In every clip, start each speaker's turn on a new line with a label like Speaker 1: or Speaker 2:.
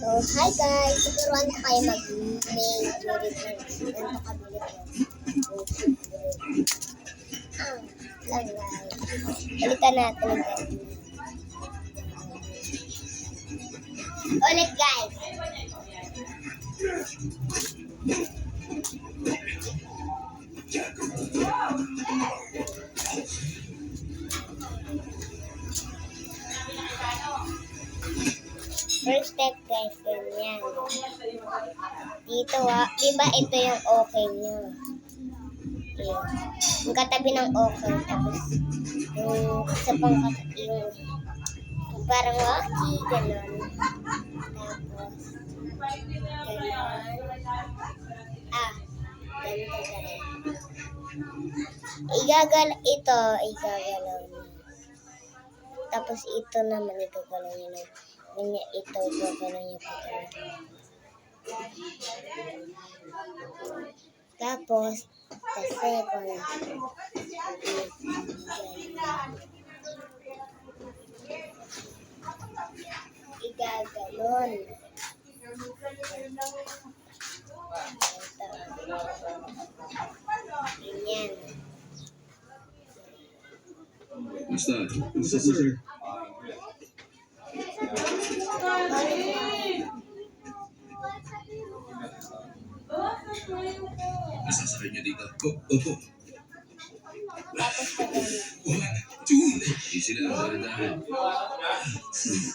Speaker 1: So, hi guys! Tuturuan ko kayo mag-make reference. Ganito kabili ko. Lang guys. Balikan natin guys. Ulit guys. First step guys, ganyan. Dito diba ito yung okay nyo. Okay. Yung katabi ng okay, tapos yung isa pang katabi, yung parang waki, gano'n. Tapos, gano'n. Ganito gano'n. Igagalaw nyo. Tapos ito naman, igagalaw nyo. Ganyan, ito, igagalaw nyo po. Tapos, the second. Igaganon. Ganyan.
Speaker 2: Basta, sir. Masasakay niyo dito. Opo.
Speaker 1: Tapos na ganyan.
Speaker 2: 1, 2. Easy lang, dahan-dahan.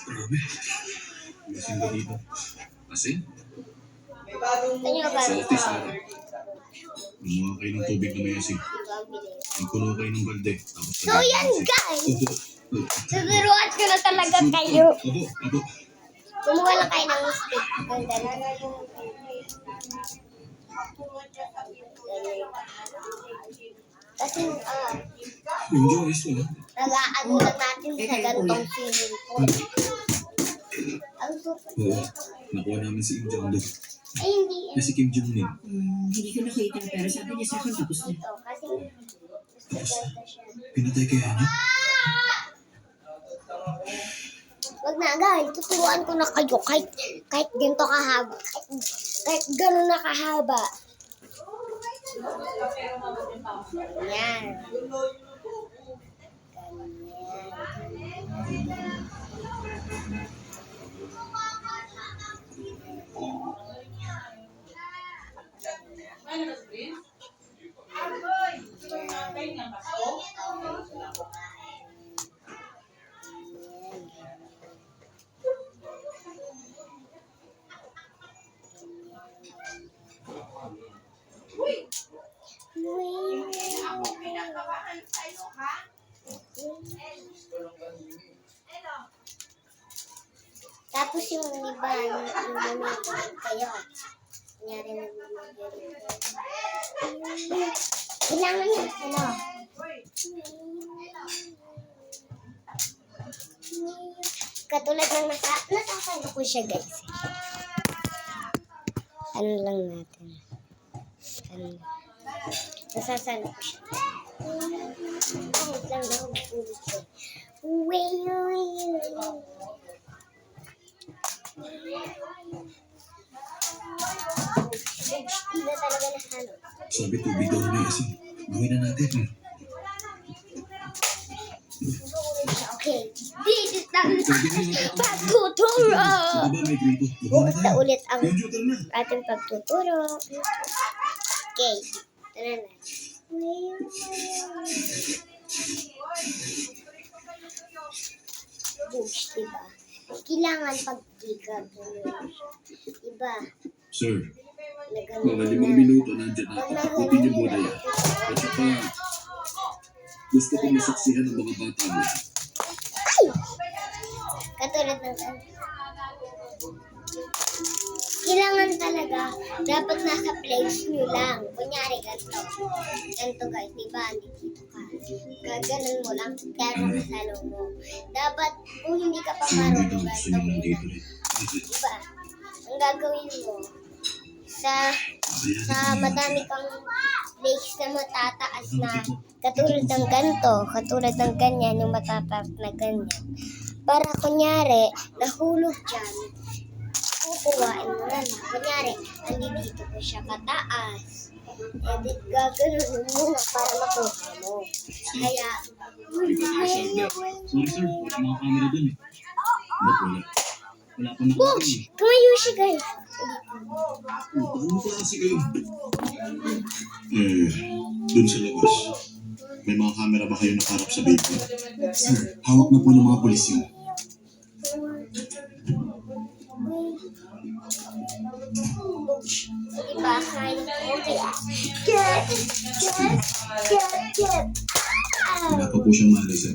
Speaker 2: Grabe. Masin ba dito? Masin?
Speaker 1: Ito nyo ba?
Speaker 2: Salty sana. Gumawa kayo ng tubig na may asin. Magkulo kayo ng balde.
Speaker 1: So yan guys!
Speaker 2: Opo.
Speaker 1: Tuturuan ko na talaga kayo.
Speaker 2: Opo.
Speaker 1: Kumuha lang kayo ng stick. Ganyan. Kasi,
Speaker 2: Yung Joyce, wala.
Speaker 1: nag-aano lang natin sa gantong swimming pool. Ang super.
Speaker 2: Oo. Nakuha namin si Kim Jong-un.
Speaker 1: Ay, hindi.
Speaker 2: Si Kim Jong-un.
Speaker 3: Hindi ko nakita pero sabi niya sa akin tapos na.
Speaker 1: Ito, kasi mas maganda siya.
Speaker 2: Pinatay kaya niya?
Speaker 1: Wag na guys, tuturuan ko na kayo kahit ganito kahaba. Kahit gano'n na kahaba. Yan. Tapos yung iba, yung mamigay kayo. Kunyari nagmamigay. Kailangan nyo, katulad ng nasasalo ko siya guys. Ano lang natin. Nasasalo ko siya. Wait lang ako mapulit siya. Hindi na talaga nahalo.
Speaker 2: Sabi tubig daw na may asin. Gawin na natin.
Speaker 1: Okay. This is the pagtuturo.
Speaker 2: Sa baba may grito.
Speaker 1: Ito ulit ang
Speaker 2: Medyo tara na.
Speaker 1: ating pagtuturo. Okay. Tara na. Bush, diba? Kailangan pag-tigab. Diba?
Speaker 2: Sir,
Speaker 1: Nagano
Speaker 2: mga
Speaker 1: na.
Speaker 2: 5 minuto nandiyan na. Huwag niyo muna yan. At saka, gusto ko masaksihan ng mga bata mo.
Speaker 1: Ay! Katulad ng kailangan talaga, dapat nasa place nyo lang. Kunyari, ganito. Ganito guys, diba? Dito ka. Gaganon mo lang, pero kasalo mo. Dapat, kung hindi ka pa marunong
Speaker 2: Gusto
Speaker 1: ganito,
Speaker 2: niyo nandito rin.
Speaker 1: diba? Ang gagawin mo, sa madami kang place na matataas na katulad ng ganito, katulad ng ganyan, yung matataas na ganyan. Para kunyari, nahulog dyan, kukuhain mo na lang. Kunyari, andito ko siya kataas. Eh, di gaganon mo muna para makuha mo. Kaya,
Speaker 4: Sorry sir, wala mga camera dun eh.
Speaker 2: Ba't wala?
Speaker 4: Wala pa nakita
Speaker 1: Box!
Speaker 4: eh.
Speaker 1: Tumayo siya guys.
Speaker 2: Ano klase kayo? Dun sa labas. May mga camera ba kayo nakaharap sa baby? Sir, hawak na po ng mga pulis yun.
Speaker 1: Diba, kaya ko kaya. Get!
Speaker 2: Wala pa po siyang mali, sir.